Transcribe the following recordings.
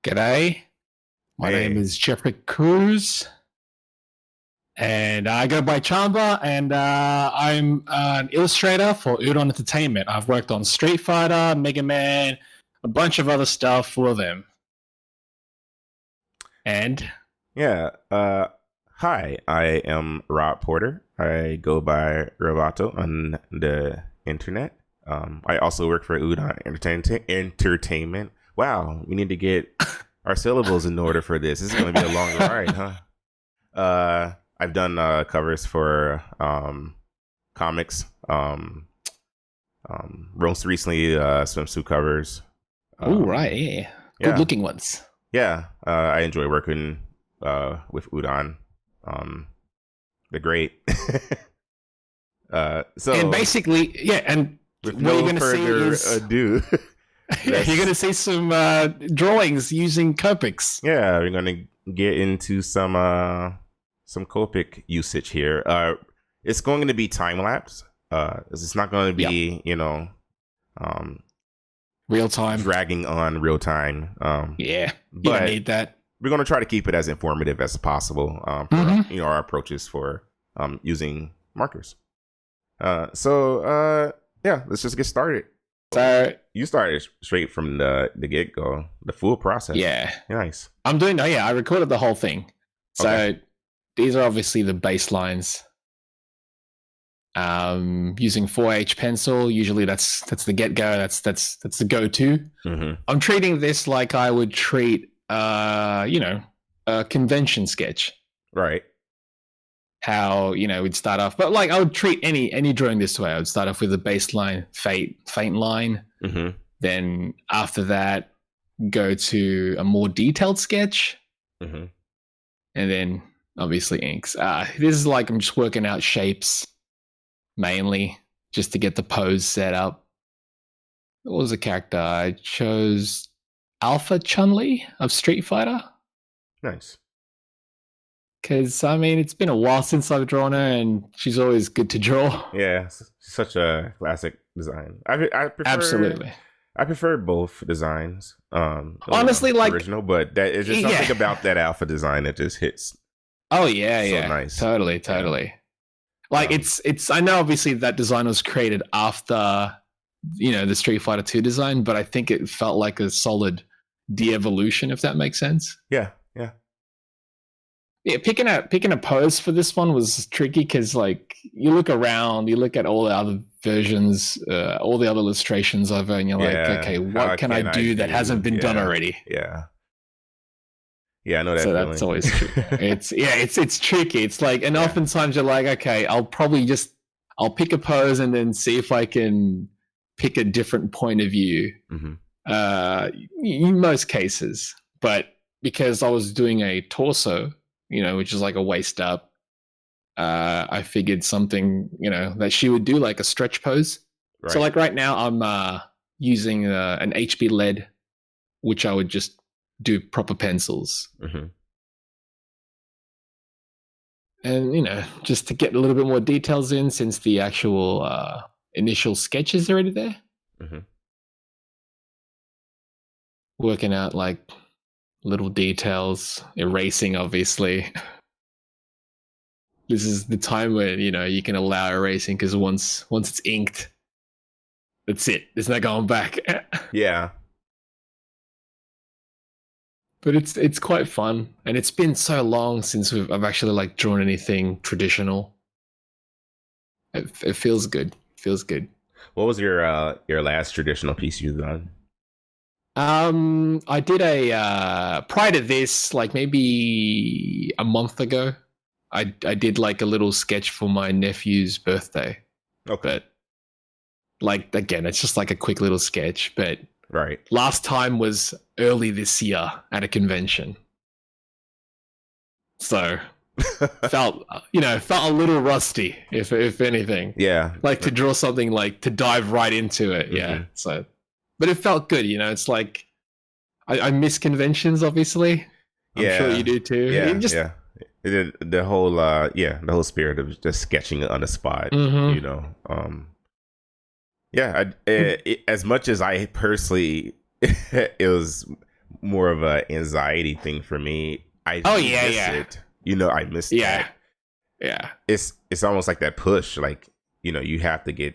G'day. My name is Jeffrey Cruz, and I go by Chamba, and I'm an illustrator for UDON Entertainment. I've worked on Street Fighter, Mega Man, a bunch of other stuff for them. And hi, I am Rob Porter. I go by Robaato on the internet. I also work for UDON Entertainment. Wow, we need to get our syllables in order for this. This is going to be a long ride, huh? I've done covers for comics. Most recently, swimsuit covers. Oh, right, yeah. Good looking ones. Yeah, I enjoy working with UDON. They're great. So, and basically, and with what no you're going to further see is ado, you're going to see some drawings using Copics. Yeah, we're going to get into some Copic usage here. It's going to be time lapse. It's not going to be real time, dragging on real time. You but don't need that. We're going to try to keep it as informative as possible for our approaches for using markers. Let's just get started. So you started straight from the get go, the full process. Yeah, nice. I'm doing. I recorded the whole thing. So these are obviously the baselines. Using 4H pencil. Usually that's the get go. That's the go to. Mm-hmm. I'm treating this like I would treat a convention sketch. Right. How we'd start off, but like I would treat any drawing this way. I would start off with a baseline, faint line. Mm-hmm. Then after that, go to a more detailed sketch, and then obviously inks. This is like I'm just working out shapes mainly, just to get the pose set up. What was the character? I chose Alpha Chun-li of Street Fighter. Nice. Because, it's been a while since I've drawn her, and she's always good to draw. Yeah, such a classic design. I prefer, absolutely. I prefer both designs. Honestly, like original, but that is just something about that alpha design that just hits. Oh yeah, so nice. Totally. Yeah. Like it's. I know obviously that design was created after, the Street Fighter 2 design, but I think it felt like a solid de-evolution, if that makes sense. Yeah. Yeah, picking a pose for this one was tricky because, like, you look around, you look at all the other versions, all the other illustrations of it, and you're like, okay, what can I do that hasn't been done already? Yeah, I know that. So feeling. That's always true. It's tricky. It's like, and oftentimes you're like, okay, I'll pick a pose and then see if I can pick a different point of view. In most cases, but because I was doing a torso, which is like a waist up. I figured something, that she would do, like a stretch pose. Right. So like right now I'm using an HB lead, which I would just do proper pencils. And, just to get a little bit more details in, since the actual initial sketch is already there. Working out like little details, erasing, obviously. This is the time where, you can allow erasing, because once it's inked, that's it. There's no going back. Yeah. But it's quite fun, and it's been so long since I've actually like drawn anything traditional. It feels good. What was your last traditional piece you've done? I did a prior to this, like maybe a month ago, I did like a little sketch for my nephew's birthday. Okay. But like, again, it's just like a quick little sketch. But right. Last time was early this year at a convention. So felt a little rusty, if anything. Yeah. Like to draw something, like to dive right into it. Yeah. So. But it felt good, it's like I miss conventions, obviously. I'm sure you do too. Yeah, The whole spirit of just sketching on the spot, as much as I personally, it was more of a anxiety thing for me. I miss it. I missed that. Yeah. It's almost like that push, like, you have to get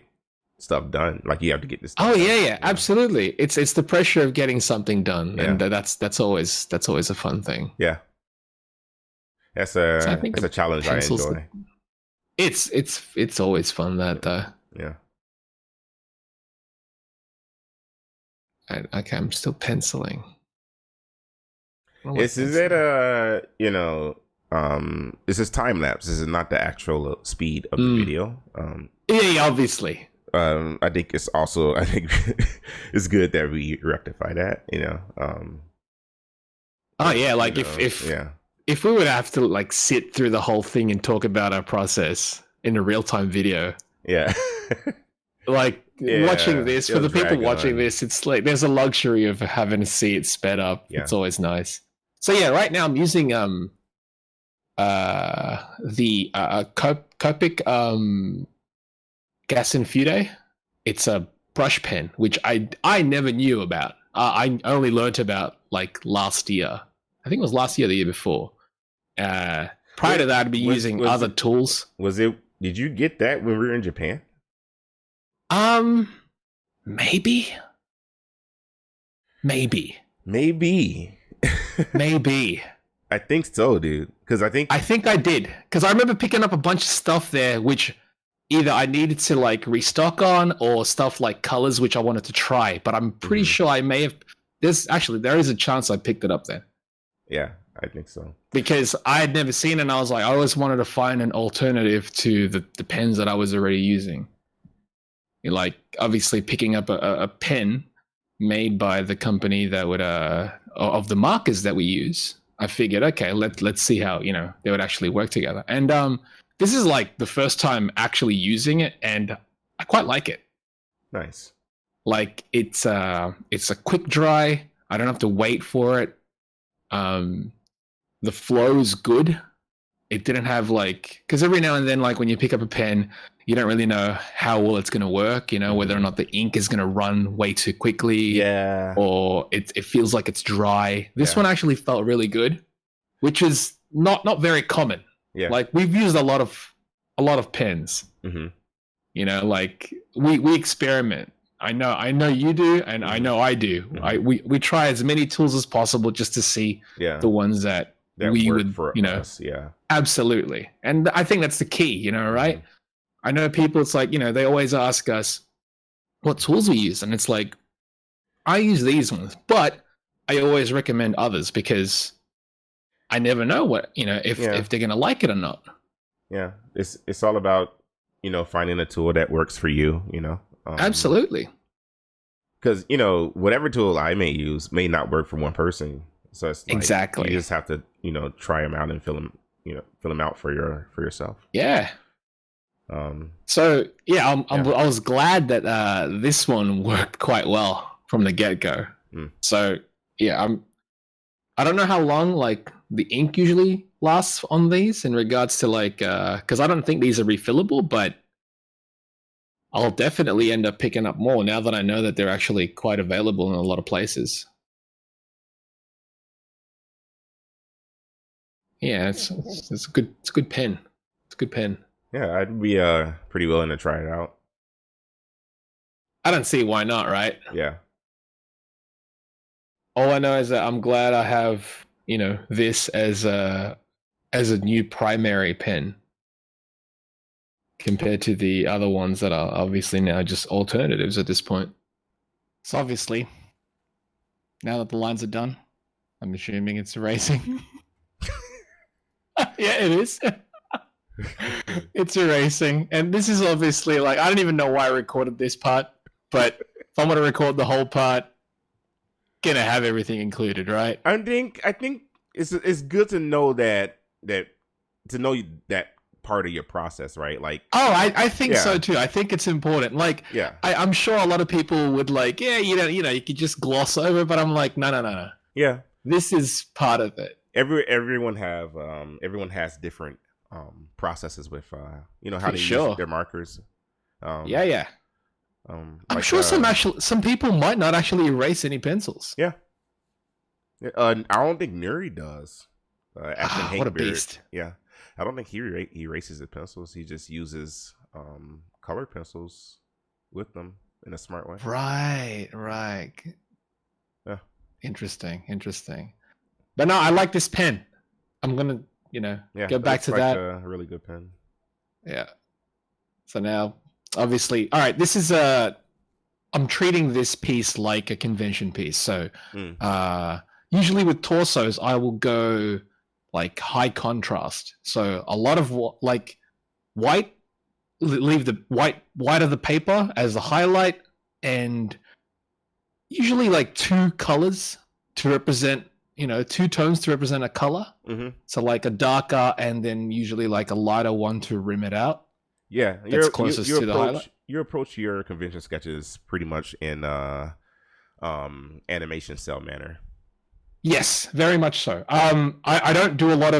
stuff done. Like, you have to get this stuff done, absolutely. It's the pressure of getting something done, and that's always a fun thing. Yeah. That's a challenge I enjoy. It's always fun, that though. Yeah. Okay, I'm still penciling. Is it this is time lapse. This is not the actual speed of the video. Yeah, obviously. I think it's it's good that we rectify that. If we would have to like sit through the whole thing and talk about our process in a real-time video. Yeah. Like watching this, for the people watching this, it's like there's a luxury of having to see it sped up. Yeah. It's always nice. So yeah, right now I'm using the Copic Gas and Fude. It's a brush pen, which I never knew about. I only learnt about like last year. I think it was last year or the year before. Prior to that, I'd be using other tools. Did you get that when we were in Japan? Maybe. Maybe. I think so, dude. Because I think I did. Because I remember picking up a bunch of stuff there, which either I needed to like restock on, or stuff like colors, which I wanted to try. But I'm pretty sure I may have. There is a chance I picked it up then. Yeah, I think so. Because I had never seen it, and I was like, I always wanted to find an alternative to the pens that I was already using. Like, obviously picking up a pen made by the company that would of the markers that we use. I figured, okay, let's see how they would actually work together. And this is like the first time actually using it, and I quite like it. Nice. Like it's a quick dry. I don't have to wait for it. The flow is good. It didn't have because every now and then, like when you pick up a pen, you don't really know how well it's going to work, whether or not the ink is going to run way too quickly. Yeah. Or it feels like it's dry. This one actually felt really good, which is not very common. Yeah. Like we've used a lot of pens. Mm-hmm. Like we experiment. I know you do, and I know I do. Mm-hmm. We try as many tools as possible just to see the ones that we would, for us. Yeah. Absolutely. And I think that's the key, right? Mm-hmm. I know people, it's like, they always ask us what tools we use. And it's like, I use these ones, but I always recommend others because I never know what, if they're going to like it or not. Yeah. It's all about, finding a tool that works for you, Absolutely. Because, whatever tool I may use may not work for one person. So it's like, exactly. You just have to, try them out and fill them out for yourself. Yeah. So yeah, I was glad that this one worked quite well from the get-go. So yeah, I don't know how long like the ink usually lasts on these in regards to because I don't think these are refillable, but I'll definitely end up picking up more now that I know that they're actually quite available in a lot of places. Yeah, it's a good pen. It's a good pen. Yeah, I'd be pretty willing to try it out. I don't see why not, right? Yeah. All I know is that I'm glad I have, this as a new primary pen compared to the other ones that are obviously now just alternatives at this point. So obviously, now that the lines are done, I'm assuming it's erasing. Yeah, it is. It's erasing. And this is obviously I don't even know why I recorded this part, but if I'm going to record the whole part, gonna have everything included, right? I think it's good to know that part of your process, right? I think so too. I think it's important. I'm sure a lot of people would you could just gloss over, but I'm like, no. Yeah. This is part of it. Everyone has different processes with how to use their markers. Yeah. I'm sure some people might not actually erase any pencils. Yeah. I don't think Nuri does. Ashton What a Hankbeard. beast. Yeah, I don't think he erases his pencils. He just uses color pencils with them in a smart way. Right. Yeah. Interesting. But no, I like this pen. I'm gonna, go back to that. A really good pen. Yeah. So now, obviously, all right. This is I'm treating this piece like a convention piece. So, usually with torsos, I will go like high contrast. So a lot of like white, leave the white of the paper as the highlight, and usually like two colors to represent, two tones to represent a color. So like a darker and then usually like a lighter one to rim it out. Yeah, that's closest to the highlight. You approach your convention sketches pretty much in animation cell manner. Yes, very much so. I don't do a lot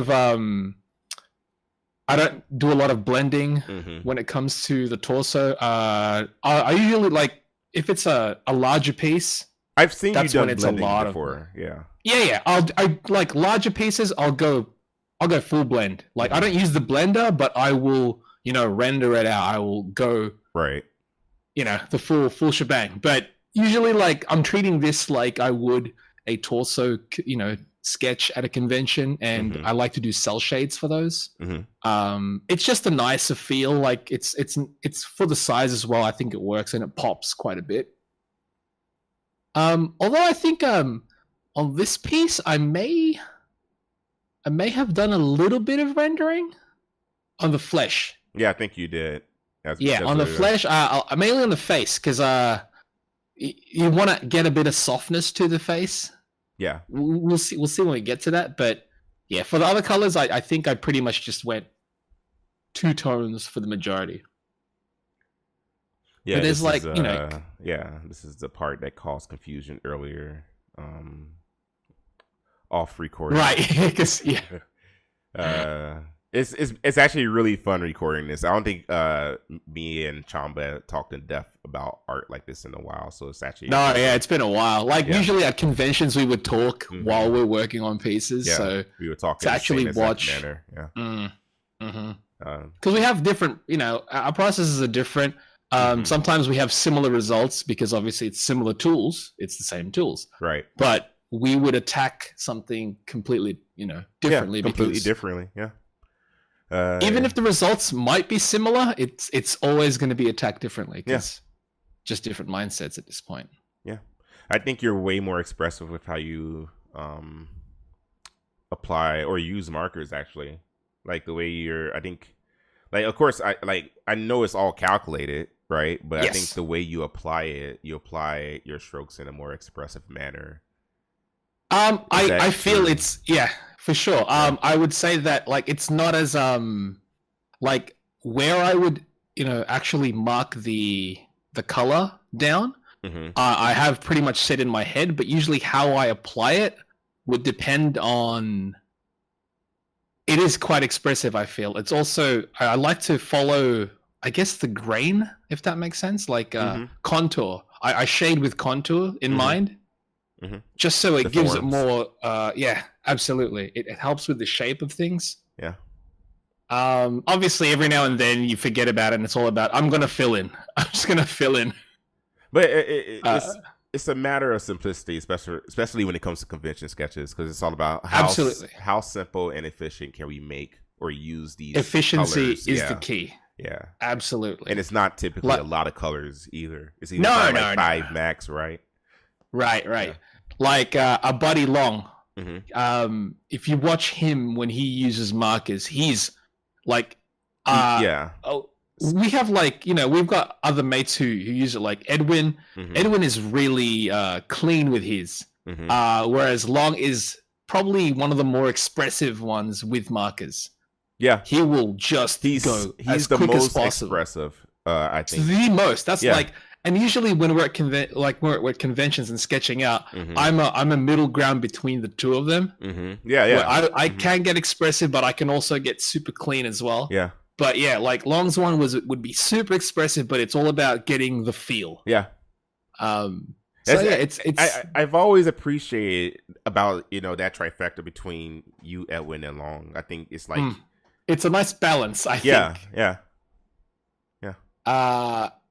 of blending when it comes to the torso. I usually like if it's a larger piece. I've seen you done blending before. Yeah. I like larger pieces. I'll go full blend. Like I don't use the blender, but I will render it out. I will go right. The full shebang. But usually, like I'm treating this like I would a torso, sketch at a convention, and I like to do cell shades for those. It's just a nicer feel. Like it's for the size as well. I think it works and it pops quite a bit. Although I think on this piece I may have done a little bit of rendering on the flesh. Yeah, I think you did. That's on the flesh. Mainly on the face because you want to get a bit of softness to the face. Yeah, we'll see when we get to that. But yeah, for the other colors, I think I pretty much just went two tones for the majority. Yeah, but there's like this is the part that caused confusion earlier, off recording, right? Because it's actually really fun recording this. I don't think me and Chamba talked in depth about art like this in a while, so it's actually it's been a while. Like usually at conventions we would talk while we're working on pieces. Yeah, so we were talking to actually watch. Manner. Yeah. Because we have different, our processes are different. Sometimes we have similar results because obviously it's similar tools. It's the same tools, right? But we would attack something completely, differently. Differently. Yeah. Even if the results might be similar, it's always going to be attacked differently because just different mindsets at this point. Yeah, I think you're way more expressive with how you apply or use markers. Actually, like the way I think, like of course, I know it's all calculated, right? But I think the way you apply your strokes in a more expressive manner. I feel it's for sure. I would say that like it's not as like where I would actually mark the color down. I have pretty much set in my head, but usually how I apply it would depend on. It is quite expressive. I feel it's also I like to follow, I guess, the grain, if that makes sense, like contour. I shade with contour in mind. Just so it gives forms. It more absolutely, it helps with the shape of things. Obviously every now and then you forget about it and it's all about I'm gonna fill in. I'm just gonna fill in. But it's a matter of simplicity, especially when it comes to convention sketches, because it's all about how simple and efficient can we make or use these efficiency colors. Is the key. Yeah, absolutely. And it's not typically a lot of colors either. It's either five max, right? Right. Yeah. Like a Buddy Long. If you watch him when he uses markers, he's like, we have like, we've got other mates who use it, like Edwin. Edwin is really clean with his, whereas Long is probably one of the more expressive ones with markers. Yeah, he will just go as quick as possible. Expressive, I think. The most. That's like. And usually when we're at conventions and sketching out, I'm a middle ground between the two of them. I can get expressive, but I can also get super clean as well. Yeah. But yeah, like Long's one would be super expressive, but it's all about getting the feel. Yeah. So yeah, it's I've always appreciated about that trifecta between you, Edwin, and Long. I think it's like it's a nice balance. I yeah, think. Yeah.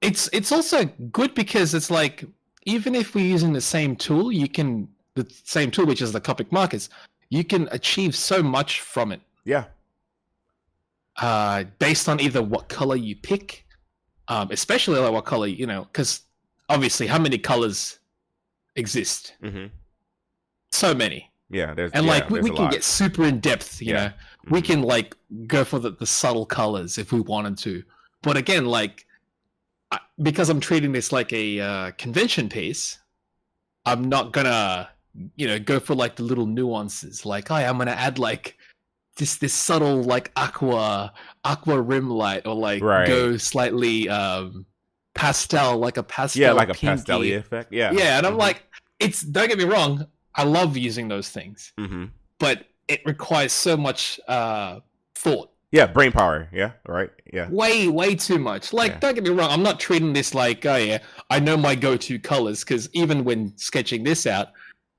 It's also good because it's like even if we're using the same tool, the same tool, which is the Copic markers, you can achieve so much from it. Yeah. Based on either what color you pick, especially like what color, because obviously how many colors exist? So many. Yeah, we can get super in depth, you know. We can like go for the subtle colors if we wanted to. But again, like because I'm treating this like a convention piece, I'm not gonna, go for like the little nuances. Like, I'm gonna add like this subtle like aqua rim light, or like go slightly pastel, like a pastel. Yeah, like a pastel-y effect. Yeah. Yeah, and I'm like, don't get me wrong, I love using those things, but it requires so much thought. Yeah, brain power. Yeah, right. Yeah. Way too much. Like, don't get me wrong, I'm not treating this like, I know my go-to colors, because even when sketching this out,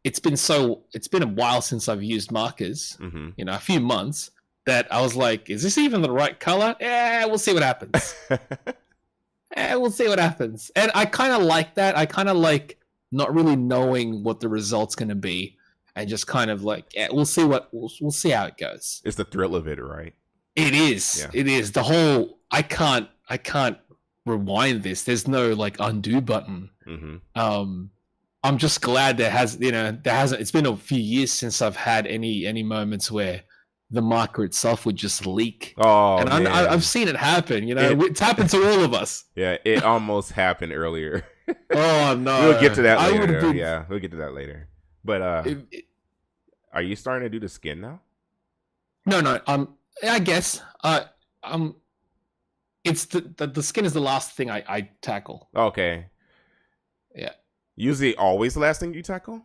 it's been a while since I've used markers, a few months, that I was like, is this even the right color? Yeah, we'll see what happens. We'll see what happens. And I kind of like that. I kind of like not really knowing what the result's going to be, and just kind of like, we'll see how it goes. It's the thrill of it, right? It is. Yeah. It is. The whole, I can't rewind this. There's no like undo button. I'm just glad there hasn't, it's been a few years since I've had any moments where the marker itself would just leak. Oh, and I've seen it happen, it's happened to all of us. Yeah, it almost happened earlier. Oh no. We'll get to that later. Yeah, we'll get to that later. But are you starting to do the skin now? No, I guess. It's the skin is the last thing I tackle. Okay. Yeah. Usually always the last thing you tackle?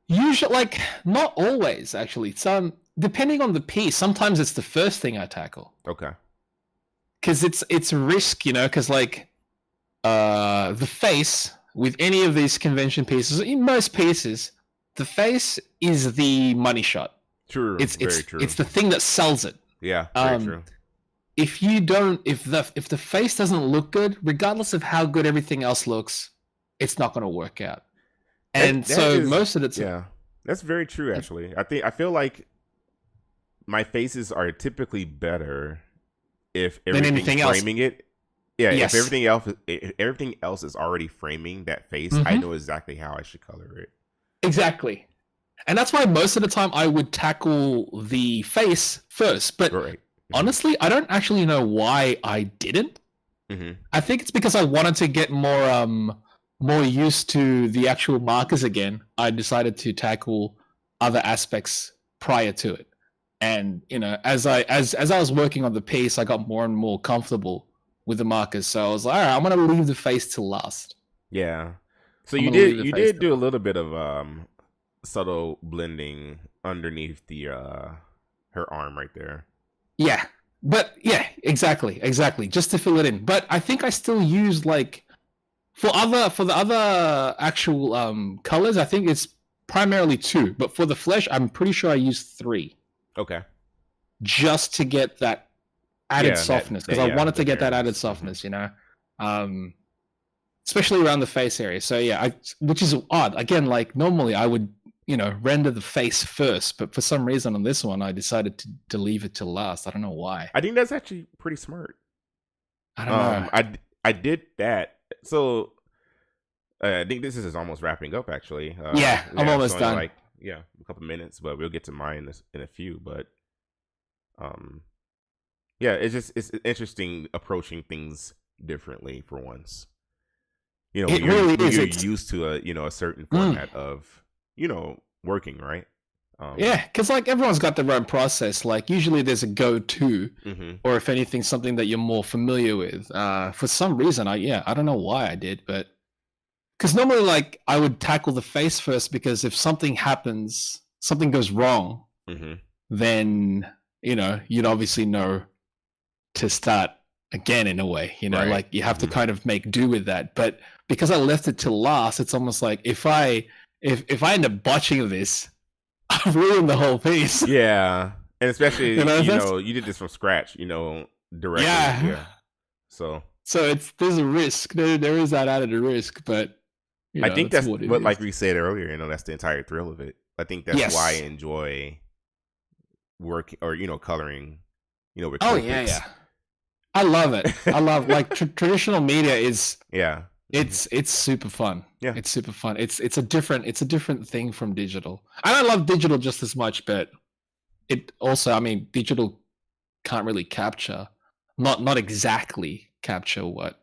Usually, like, not always, actually. Depending on the piece, sometimes it's the first thing I tackle. Okay. Because it's a risk, because like the face with any of these convention pieces, in most pieces, the face is the money shot. True. It's very true. It's the thing that sells it. Yeah, very true. If the face doesn't look good, regardless of how good everything else looks, it's not going to work out. And most of the time, yeah, that's very true. Actually, I feel like my faces are typically better if everything's framing it. Yeah, yes. If everything else is already framing that face, I know exactly how I should color it. Exactly. And that's why most of the time I would tackle the face first. But honestly, I don't actually know why I didn't. I think it's because I wanted to get more used to the actual markers again. I decided to tackle other aspects prior to it. And, as I was working on the piece, I got more and more comfortable with the markers. So I was like, all right, I'm going to leave the face till last. Yeah. So you did do a little bit of subtle blending underneath the her arm right there. Yeah. But yeah, exactly. Just to fill it in. But I think I still use like for the other actual colors, I think it's primarily 2. But for the flesh, I'm pretty sure I used 3. Okay. Just to get that added softness, because I wanted to get that added softness, especially around the face area. So yeah, which is odd. Again, like normally I would, render the face first, but for some reason on this one I decided to leave it till last. I don't know why. I think that's actually pretty smart. I don't know. I did that. So I think this is almost wrapping up. Actually, I'm almost done. Like a couple minutes, but we'll get to mine in a few. But it's interesting approaching things differently for once. You're used to a certain format of working, right? Because like everyone's got their own process. Like usually there's a go-to, or if anything, something that you're more familiar with. For some reason, I don't know why I did, but because normally like I would tackle the face first, because if something goes wrong, then you'd obviously know to start again in a way, you know, Right. like you have to kind of make do with that. But because I left it till last, it's almost like if I end up botching this, I've ruined the whole piece. Yeah. And especially, You know, you did this from scratch, directly. Yeah. So there's a risk. There is that added risk, but I think that's what what, like we said earlier, that's the entire thrill of it. I think that's why I Yes. enjoy working or, coloring, with Oh Copics. yeah. I love it. I love like traditional media is Yeah. it's super fun. Yeah. It's super fun. It's a different thing from digital. And I love digital just as much, but it also, I mean, digital can't really capture, not exactly capture what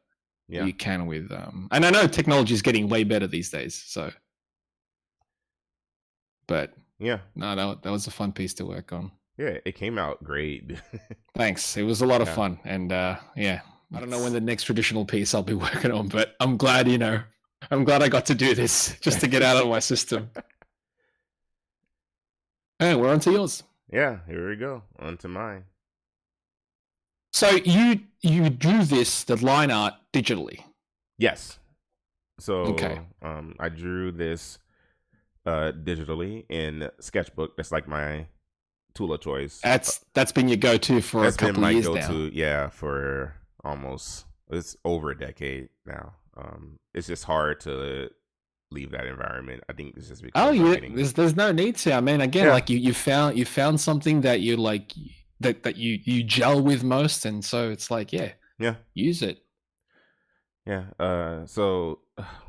Yeah. you can with and I know technology is getting way better these days, so but Yeah. no, that was a fun piece to work on. Yeah, it came out great. Thanks. It was a lot of Yeah. fun. And yeah, I don't know when the next traditional piece I'll be working on, but I'm glad, I'm glad I got to do this just to get out of my system. Hey, we're on to yours. Yeah, here we go. On to mine. So you drew the line art digitally. Yes. So Okay. I drew this digitally in Sketchbook. That's like my tool of choice. That's been your go-to for a couple of years now. That's been my go-to, yeah, for it's over a decade now. It's just hard to leave that environment. I think it's just because there's no need to. I mean, again, like you found something that you like that you gel with most, and so it's like, yeah, use it. Yeah. So,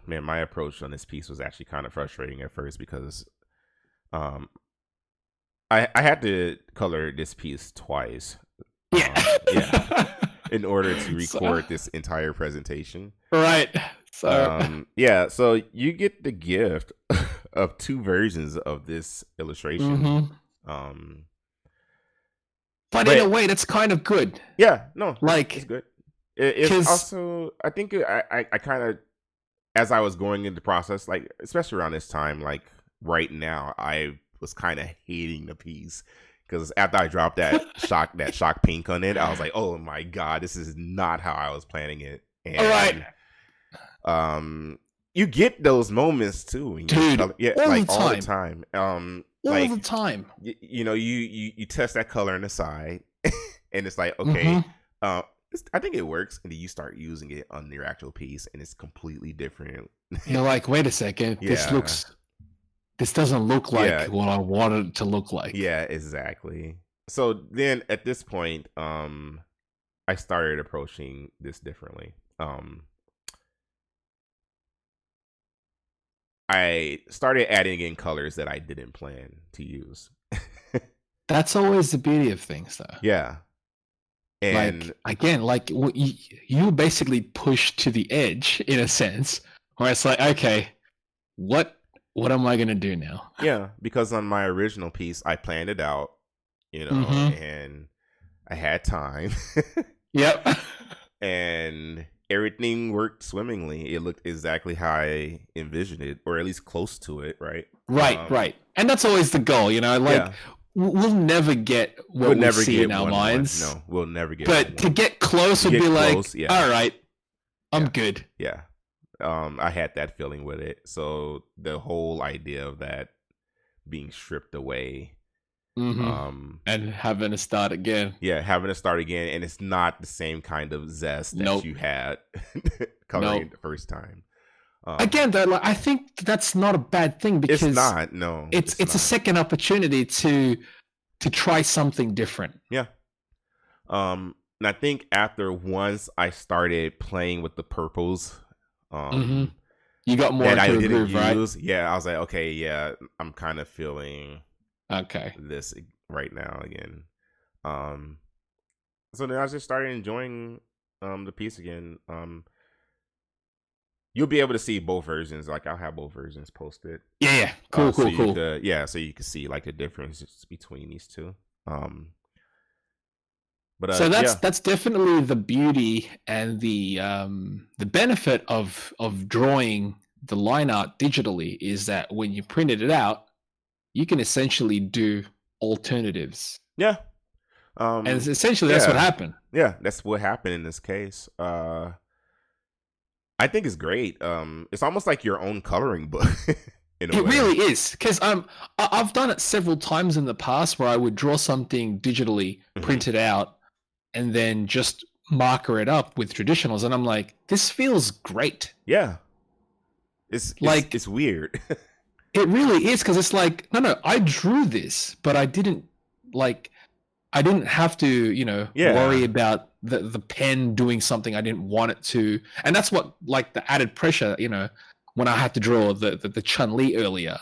man, my approach on this piece was actually kind of frustrating at first because, I had to color this piece twice. Yeah. In order to record this entire presentation. Right. So so you get the gift of two versions of this illustration. But in a way that's kind of good. Yeah, no. Like it's good. It's also, I think I kind of, as I was going into the process, like especially around this time, like right now, I was kind of hating the piece because after I dropped that shock pink on it, I was like, oh my god, this is not how I was planning it. And, all right. You get those moments too, dude. All the time. All the time. You test that color on the side, and it's like, okay, I think it works, and then you start using it on your actual piece, and it's completely different. You're like, wait a second, this doesn't look like what I wanted it to look like. Yeah, exactly. So then at this point, I started approaching this differently. I started adding in colors that I didn't plan to use. That's always the beauty of things, though. Yeah. And like, again, like you basically pushed to the edge in a sense, where it's like, okay, what am I gonna do now? Yeah, because on my original piece, I planned it out, and I had time. Yep. And everything worked swimmingly. It looked exactly how I envisioned it, or at least close to it, right? Right. And that's always the goal, we'll never get what we see in our minds. No, we'll never get. But to get close would be like, all right, I'm good. Yeah. I had that feeling with it. So the whole idea of that being stripped away, and having to start again. Yeah, having to start again, and it's not the same kind of zest that you had coloring the first time. Again, though, I think that's not a bad thing because it's not. No, it's a second opportunity to try something different. Yeah. And I think once I started playing with the purples, you got more that I didn't groove, use. Right? Yeah, I was like, okay, yeah, I'm kind of feeling this right now again. So then I just started enjoying the piece again. You'll be able to see both versions. Like I'll have both versions posted. Yeah. Cool. So you can see like the differences between these two. But so that's definitely the beauty and the benefit of drawing the line art digitally is that when you printed it out, you can essentially do alternatives. Yeah. And essentially that's what happened. Yeah, that's what happened in this case. I think it's great. It's almost like your own coloring book. It really is, because I've done it several times in the past where I would draw something digitally, print it out, and then just marker it up with traditionals, and I'm like, this feels great. Yeah, it's weird. It really is, because it's like, no, I drew this, but I didn't have to, worry about the pen doing something I didn't want it to, and that's what, like, the added pressure, when I had to draw the Chun-li earlier,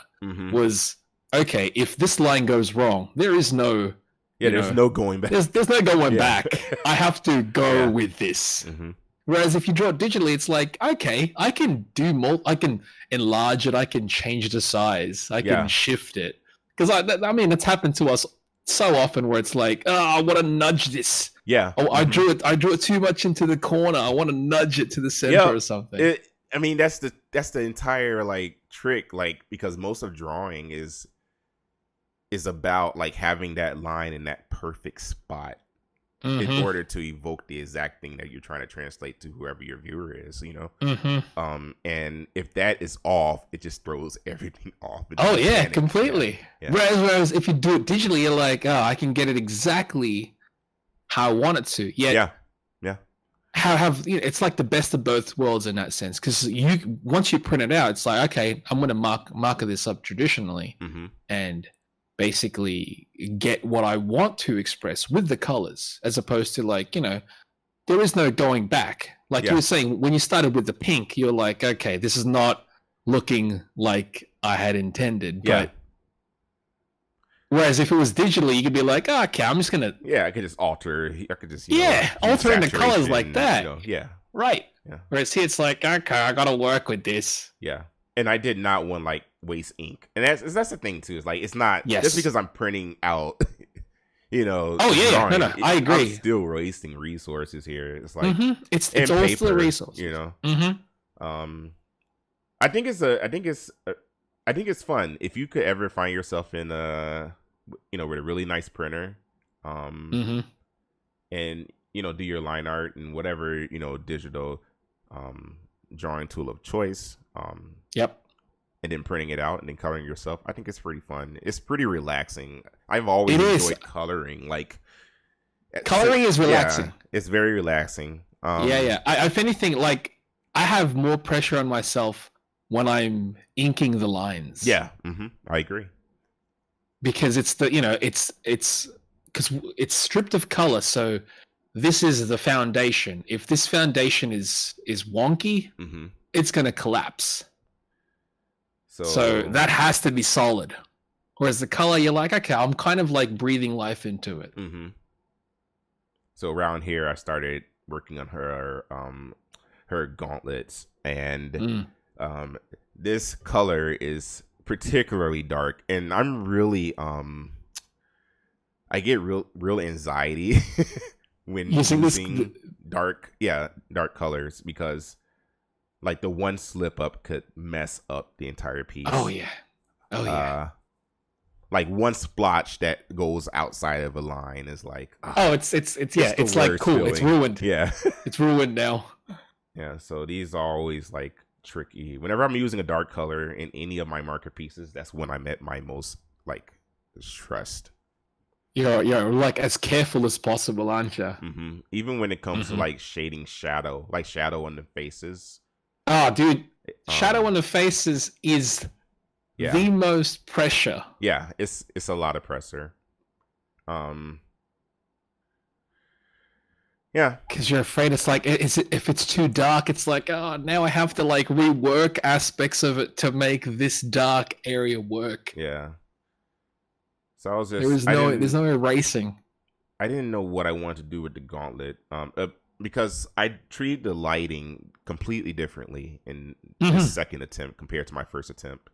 was, okay, if this line goes wrong, there is no... there's no going back. There's no going back. I have to go with this. Whereas if you draw it digitally, it's like, okay, I can do more. I can enlarge it. I can change the size. I can shift it. Because I mean, it's happened to us so often where it's like, oh, I want to nudge this. Yeah. Oh, I drew it too much into the corner. I want to nudge it to the center or something. I mean, that's the entire, like, trick, like, because most of drawing is about, like, having that line in that perfect spot in order to evoke the exact thing that you're trying to translate to whoever your viewer is, and if that is off, it just throws everything off. Oh yeah, completely. Yeah. Whereas if you do it digitally, you're like, oh, I can get it exactly how I want it to. Yeah. It's like the best of both worlds in that sense, because once you print it out, it's like, okay, I'm going to marker this up traditionally and basically get what I want to express with the colors, as opposed to, like, there is no going back. Like you were saying, when you started with the pink, you're like, okay, this is not looking like I had intended. But whereas if it was digitally, you could be like, oh, okay, I'm just gonna I could just alter. I could just alter in the colors like that. Right. Yeah. Whereas here it's like, okay, I gotta work with this. Yeah. And I did not want, like, waste ink, and that's the thing too. It's like, it's not just because I'm printing out, Oh yeah, drawing, no, I agree. I'm still wasting resources here. It's like it's all still a resource. I think it's fun if you could ever find yourself in with a really nice printer, and do your line art and whatever digital drawing tool of choice. And then printing it out and then coloring yourself. I think it's pretty fun. It's pretty relaxing. I've always enjoyed coloring. Like, coloring is relaxing. Yeah, it's very relaxing. If anything, like, I have more pressure on myself when I'm inking the lines. Yeah, I agree. Because it's because it's stripped of color. So this is the foundation. If this foundation is wonky, it's gonna collapse. So that has to be solid. Whereas the color, you're like, okay, I'm kind of like breathing life into it. So around here, I started working on her gauntlets, and this color is particularly dark, and I'm really I get real anxiety when using dark colors, because, like, the one slip up could mess up the entire piece. Oh yeah. Like, one splotch that goes outside of a line is like, it's like, cool, feeling. It's ruined. Yeah. It's ruined now. Yeah, so these are always, like, tricky. Whenever I'm using a dark color in any of my marker pieces, that's when I'm at my most, like, stressed. You're like as careful as possible, aren't you? Even when it comes to, like, shading shadow, like shadow on the faces. Oh, dude, shadow on the faces is the most pressure. Yeah, it's a lot of pressure. Yeah, because you're afraid it's like, if it's too dark, it's like, oh, now I have to, like, rework aspects of it to make this dark area work. Yeah. So I was just there's no erasing. I didn't know what I wanted to do with the gauntlet. Because I treated the lighting completely differently in the second attempt compared to my first attempt.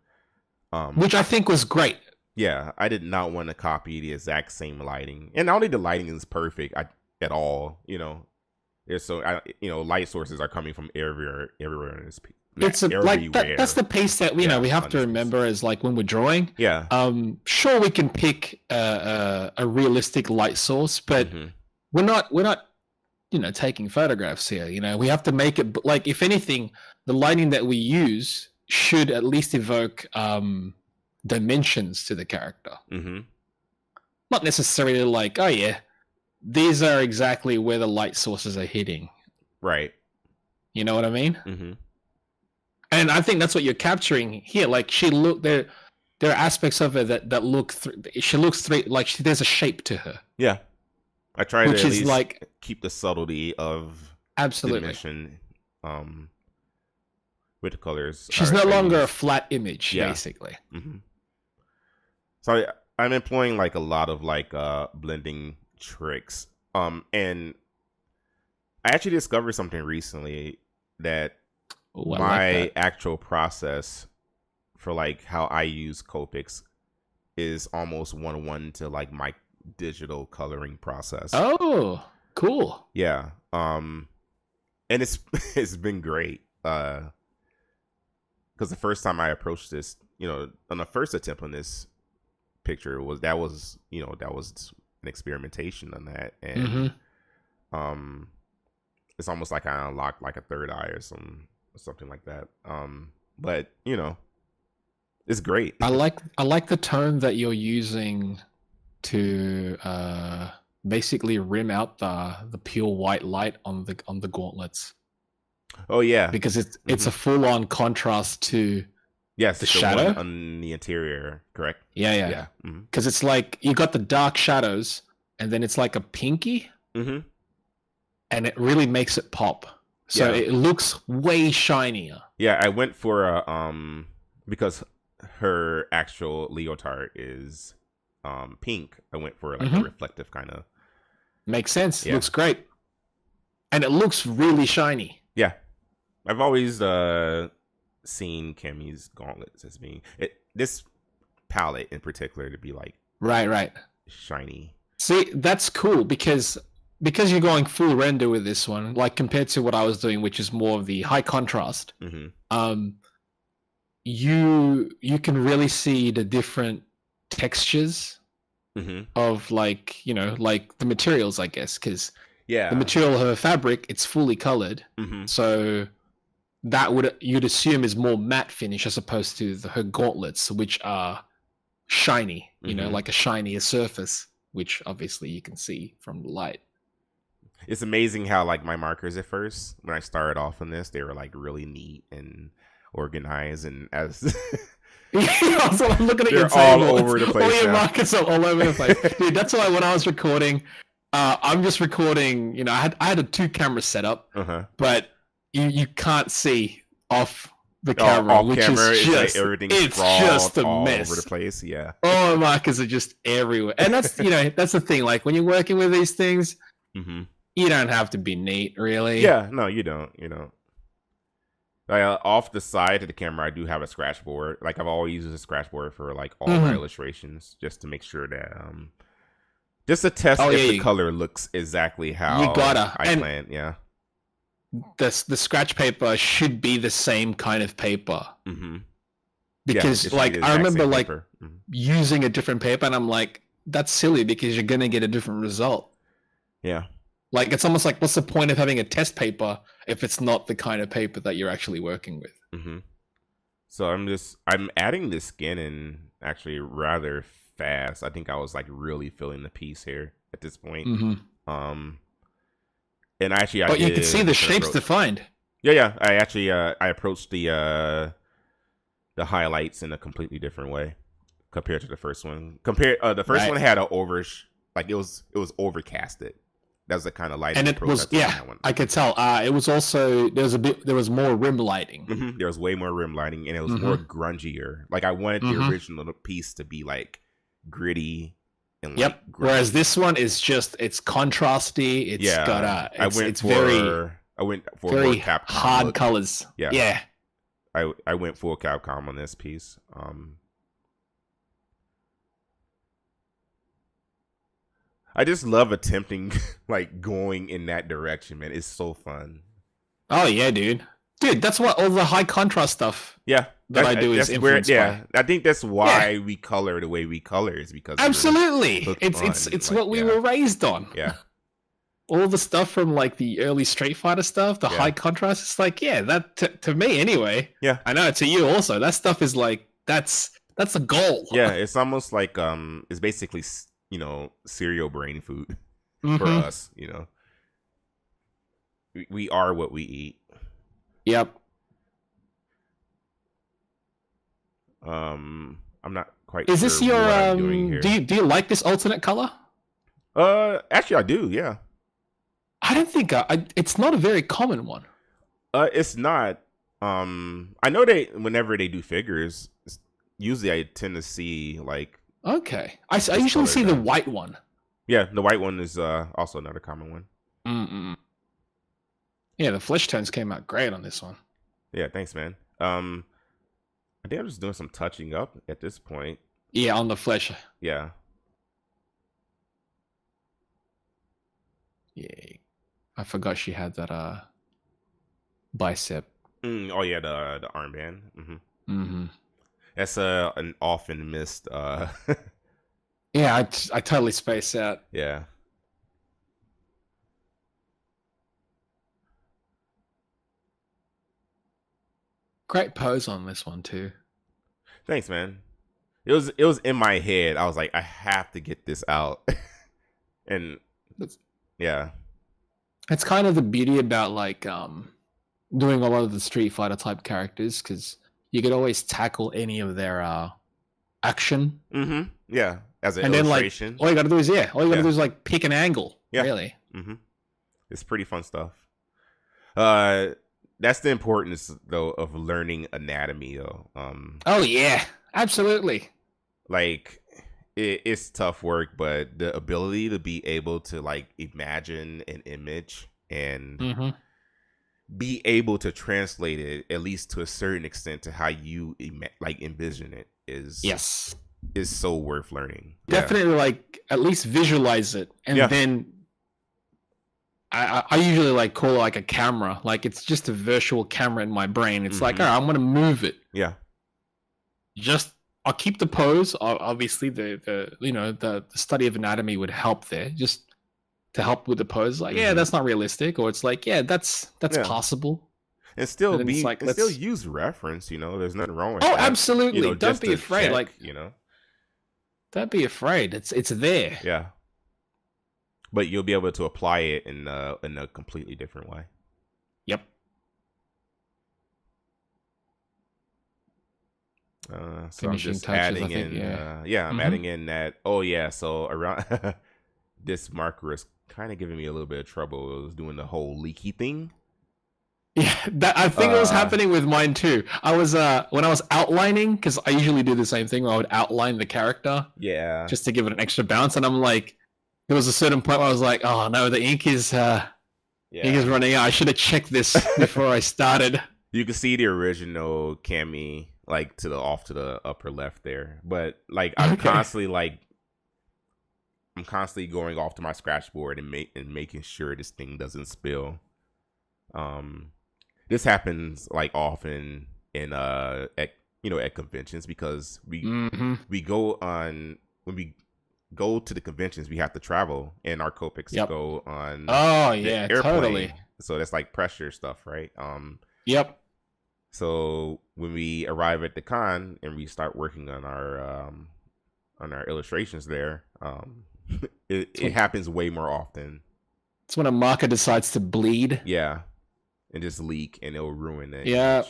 Which I think was great. Yeah, I did not want to copy the exact same lighting. And not only the lighting is perfect at all, light sources are coming from everywhere in it's like that's the piece that you know we have to remember is like when we're drawing. Yeah. Sure, we can pick a realistic light source, but we're not you know taking photographs here. You know, we have to make it like if anything, the lighting that we use should at least evoke dimensions to the character. Not necessarily like, oh yeah, these are exactly where the light sources are hitting. Right. You know what I mean? And I think that's what you're capturing here. Like there are aspects of her that look. She looks like there's a shape to her. Yeah, I try to at least like keep the subtlety of dimension. With the colors, she's no longer a flat image, basically. So I'm employing like a lot of like blending tricks. And I actually discovered something recently that. My actual process for like how I use Copics is almost 1-1 to like my digital coloring process. Oh, cool. Yeah. And it's been great. Because the first time I approached this, you know, on the first attempt on this picture was an experimentation on that. And it's almost like I unlocked like a third eye or something like that. But you know, it's great. I like the tone that you're using to basically rim out the pure white light on the gauntlets. Oh yeah, because it's a full on contrast to the shadow on the interior. Correct. Yeah. Because it's like you got the dark shadows, and then it's like a pinky, and it really makes it pop. So it looks way shinier. Yeah, I went for because her actual leotard is pink. I went for like a reflective kind of. Makes sense. Yeah. Looks great, and it looks really shiny. Yeah, I've always seen Cammy's gauntlets as being this palette in particular to be like right shiny. See, that's cool because you're going full render with this one, like compared to what I was doing, which is more of the high contrast. You can really see the different textures of like, you know, like the materials, I guess, because the material of her fabric, it's fully colored. So that you'd assume is more matte finish as opposed to her gauntlets, which are shiny, you know, like a shinier surface, which obviously you can see from the light. It's amazing how like my markers at first, when I started off on this, they were like really neat and organized, and as so I'm looking at your table, all over the place. All your markers are all over the place, dude. That's why when I was recording, I'm just recording. You know, I had a 2-camera setup, but you can't see off the camera, which camera, is just it's just a all mess over the place. Yeah, all my markers are just everywhere, and that's that's the thing. Like when you're working with these things. You don't have to be neat, really. Yeah, no, you don't. Off the side of the camera, I do have a scratch board. Like I've always used a scratch board for like all my illustrations, just to make sure that just to test if the color looks exactly how I planned. Yeah, the scratch paper should be the same kind of paper. Because like I remember like using a different paper, and I'm like, that's silly because you're gonna get a different result. Yeah. Like, it's almost like, what's the point of having a test paper if it's not the kind of paper that you're actually working with? So I'm adding this skin in actually rather fast. I think I was like really feeling the piece here at this point. And actually, but you can see the shapes defined. Yeah. I actually I approached the highlights in a completely different way compared to the first one. The first one had it was overcasted. That was the kind of lighting. And it was, I could tell. It was also, there was more rim lighting. There was way more rim lighting, and it was more grungier. Like I wanted the original piece to be like gritty and like grungy. Whereas this one is just, it's contrasty. It's got I went for very more Capcom hard look. colors. Yeah. I went full Capcom on this piece. I just love attempting, like, going in that direction, man. It's so fun. Oh, yeah, dude. Dude, that's what all the high contrast stuff Yeah, that I do is influenced by. I think that's why we color the way we color is because absolutely it's what we were raised on. Yeah. All the stuff from like the early Street Fighter stuff, the high contrast, it's like, yeah, that to me anyway. Yeah. I know to you also. That stuff is like that's a goal. Yeah, it's almost like it's basically, cereal brain food for us, We are what we eat. Yep. I'm not quite Is sure this your what I'm doing here. do you like this alternate color? Actually I do, yeah. I don't think it's not a very common one. It's not. I know whenever they do figures, usually I tend to see like. Okay, I usually see the white one. Yeah, the white one is also another common one. Yeah, the flesh tones came out great on this one. Yeah, thanks, man. I think I'm just doing some touching up at this point. Yeah, on the flesh. Yeah. Yeah. I forgot she had that bicep. Oh yeah, the armband. That's an often missed. Yeah, I totally space out. Yeah. Great pose on this one too. Thanks, man. It was in my head. I was like, I have to get this out, and yeah. It's kind of the beauty about like doing a lot of the Street Fighter type characters, because you could always tackle any of their action. Yeah, as an and illustration. Then like all you gotta do is like pick an angle. Yeah. Really. It's pretty fun stuff. That's the importance though of learning anatomy though. Oh yeah, absolutely. Like it's tough work, but the ability to be able to like imagine an image and be able to translate it at least to a certain extent to how you envision it is so worth learning. Definitely, like at least visualize it, and then I usually like call it like a camera. Like it's just a virtual camera in my brain. It's like, all right, I'm gonna move it. Yeah. I'll keep the pose. Obviously, the study of anatomy would help there, just to help with the pose. Like, yeah, that's not realistic, or it's like, yeah, that's possible. And still still use reference. There's nothing wrong with that. Oh, absolutely. Don't be afraid. Don't be afraid. It's there. Yeah. But you'll be able to apply it in a completely different way. Yep. So I'm just adding in. I'm adding in that. Oh yeah. So around this marker is kind of giving me a little bit of trouble. It was doing the whole leaky thing. Yeah, I think it was happening with mine too. I was when I was outlining, because I usually do the same thing where I would outline the character. Yeah. Just to give it an extra bounce, and I'm like, there was a certain point where I was like, oh no, the ink is running out. I should have checked this before I started. You can see the original Cammy like to the upper left there, but like I'm constantly going off to my scratch board and making sure this thing doesn't spill. This happens like often in at conventions, because we go on when we go to the conventions, we have to travel, and our Copics go on airplane. Totally. So that's like pressure stuff, right? Yep. So when we arrive at the con and we start working on our illustrations there, it happens way more often. It's when a marker decides to bleed. Yeah. And just leak, and it'll ruin it. Yeah.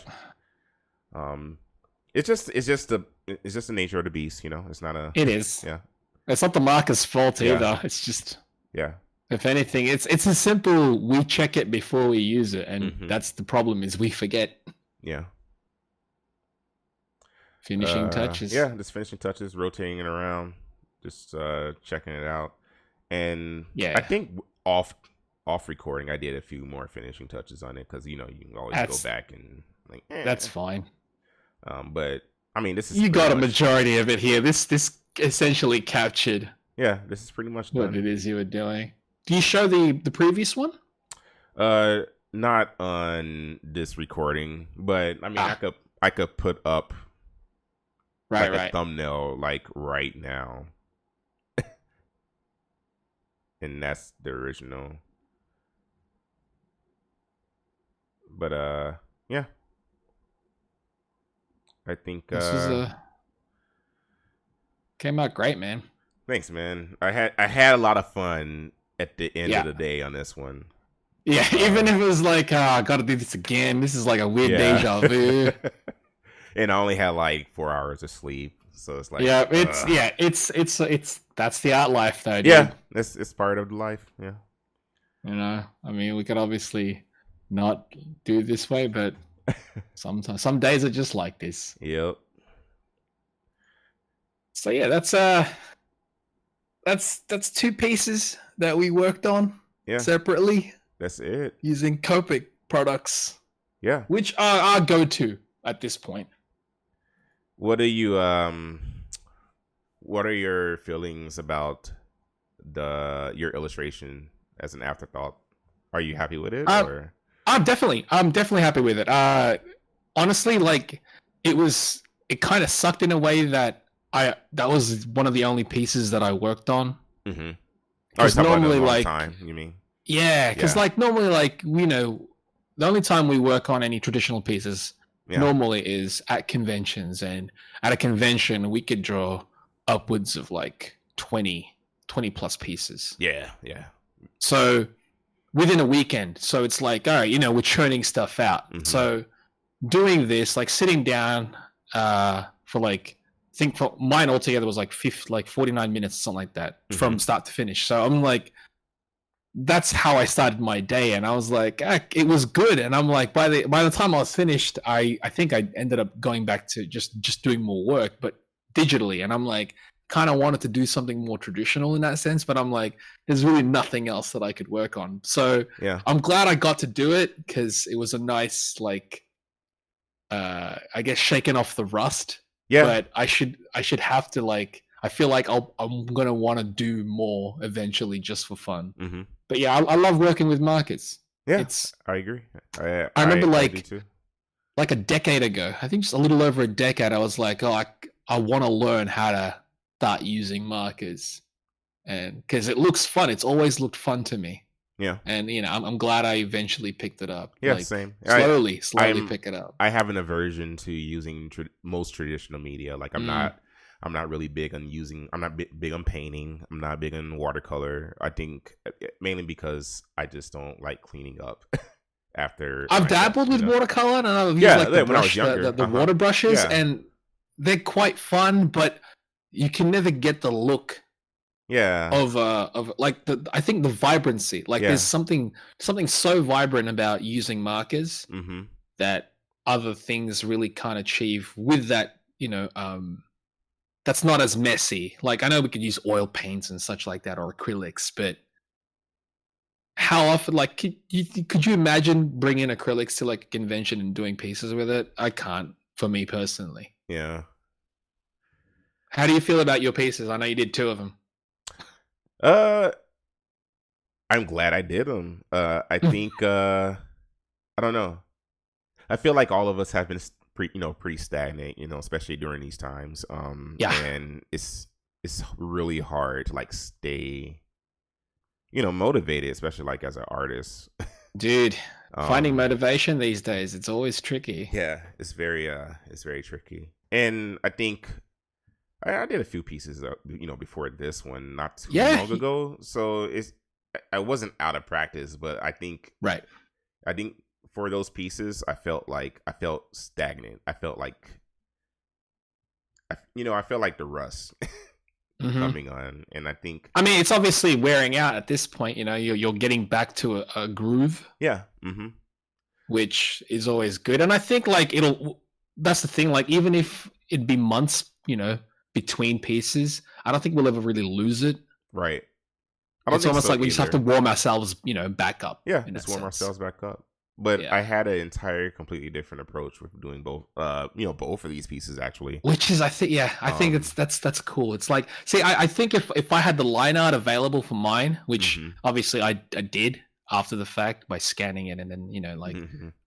It's just the nature of the beast, It's not a. It is. Yeah. It's not the marker's fault either. It's just. Yeah. If anything, it's a simple. We check it before we use it, and that's the problem. Is we forget. Yeah. Finishing touches. Yeah, just finishing touches, rotating it around, just checking it out, and I think off recording, I did a few more finishing touches on it, because you can always go back and like. That's fine. But I mean, this is you got a majority of it here. This essentially captured. Yeah, this is pretty much done. What it is you were doing. Do you show the previous one? Not on this recording, but I mean, I could put up a thumbnail like right now, and that's the original. But yeah, I think this came out great, man. Thanks, man. I had a lot of fun at the end of the day on this one. Yeah, even if it was like, I gotta do this again. This is like a weird deja vu. And I only had like 4 hours of sleep, so it's like it's that's the art life, though. Dude. Yeah, it's part of the life. Yeah, you know, I mean, we could obviously not do it this way, but sometimes some days are just like this. Yep. So yeah, that's 2 pieces that we worked on separately. That's it. Using Copic products. Yeah. Which are our go-to at this point. What are your feelings about your illustration as an afterthought? Are you happy with it? I'm definitely happy with it. Honestly, like it kind of sucked in a way that that was one of the only pieces that I worked on. Mm-hmm. Because normally, like, time, you mean? Yeah, because like normally, like, you know, the only time we work on any traditional pieces normally is at conventions, and at a convention we could draw upwards of like 20 plus pieces. Yeah. So within a weekend, so it's like, all right, you know, we're churning stuff out. Mm-hmm. So doing this, like sitting down for like, I think for mine altogether was like 49 minutes, something like that, from start to finish. So I'm like, that's how I started my day, and I was like, it was good. And I'm like, by the time I was finished, I think I ended up going back to just doing more work, but digitally. And I'm like, kind of wanted to do something more traditional in that sense, but I'm like, there's really nothing else that I could work on. So I'm glad I got to do it, because it was a nice, like, I guess, shaking off the rust. Yeah. But I should have to, like, I feel like I'm gonna want to do more eventually, just for fun. Mm-hmm. But yeah, I love working with markers. Yeah, I agree. I remember like a decade ago, I think just a little over a decade, I was like, I want to learn how to start using markers, and because it looks fun. It's always looked fun to me. Yeah, and you know, I'm glad I eventually picked it up. Yeah, like, same. Slowly pick it up. I have an aversion to using most traditional media. Like I'm not really big on using. I'm not big on painting. I'm not big on watercolor. I think mainly because I just don't like cleaning up after. I've dabbled with watercolor, and I've used like the brush, the water brushes, and they're quite fun, but you can never get the look. Yeah. Of like I think the vibrancy. Like there's something so vibrant about using markers that other things really can't achieve with that. You know. That's not as messy. Like, I know we could use oil paints and such like that, or acrylics, but how often, like, could you imagine bringing acrylics to like a convention and doing pieces with it? I can't, for me personally. Yeah. How do you feel about your pieces? I know you did 2 of them. I'm glad I did them. I think, I don't know. I feel like all of us have been pretty stagnant, especially during these times. And it's really hard to like stay, motivated, especially like as an artist. Dude, finding motivation these days, it's always tricky. Yeah, it's very tricky. And I think I did a few pieces, before this one, not too long ago. So I wasn't out of practice, but I think for those pieces, I felt stagnant. I felt like, I felt like the rust coming on. And I think, I mean, it's obviously wearing out at this point. You're getting back to a groove. Yeah. Which is always good. And I think like that's the thing. Like, even if it'd be months, between pieces, I don't think we'll ever really lose it. Right. It's almost like we just have to warm ourselves, back up. Yeah. Just warm ourselves back up. But I had an completely different approach with doing both, both of these pieces actually. Which is, I think that's cool. It's like, see, I think if I had the line art available for mine, which obviously I did, after the fact by scanning it and then, like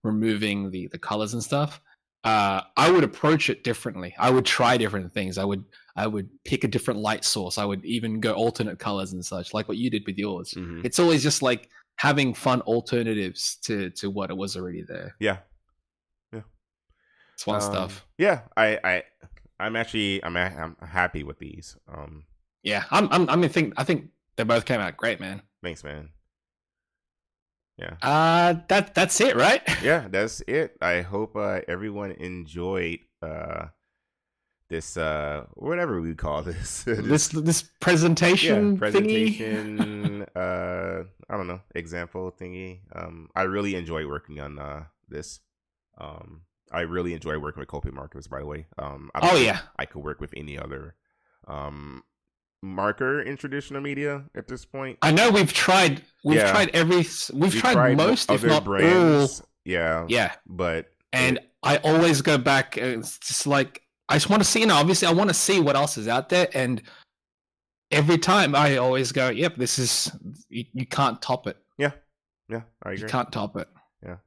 removing the colors and stuff. I would approach it differently. I would try different things. I would pick a different light source. I would even go alternate colors and such, like what you did with yours. It's always just like having fun alternatives to what it was already there. Yeah. It's fun stuff. Yeah, I'm happy with these. Yeah, I think they both came out great, man. Thanks, man. Yeah. That's it, right? Yeah, that's it. I hope everyone enjoyed this whatever we call this this presentation thingy. I don't know, example thingy. I really enjoy working on this. I really enjoy working with Copic markers, by the way. I could work with any other marker in traditional media at this point. I know we've tried most, if not brands, all. Yeah. But I always go back. It's just like I just want to see. Obviously, I want to see what else is out there, and every time I always go, "Yep, this is you can't top it." Yeah, I agree. You can't top it. Yeah,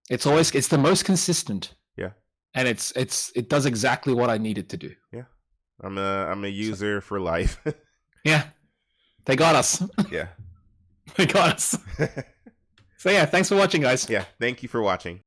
it's the most consistent. Yeah, and it does exactly what I need it to do. Yeah, I'm a user for life. Yeah, they got us. Yeah, they got us. So yeah, thanks for watching, guys. Yeah, thank you for watching.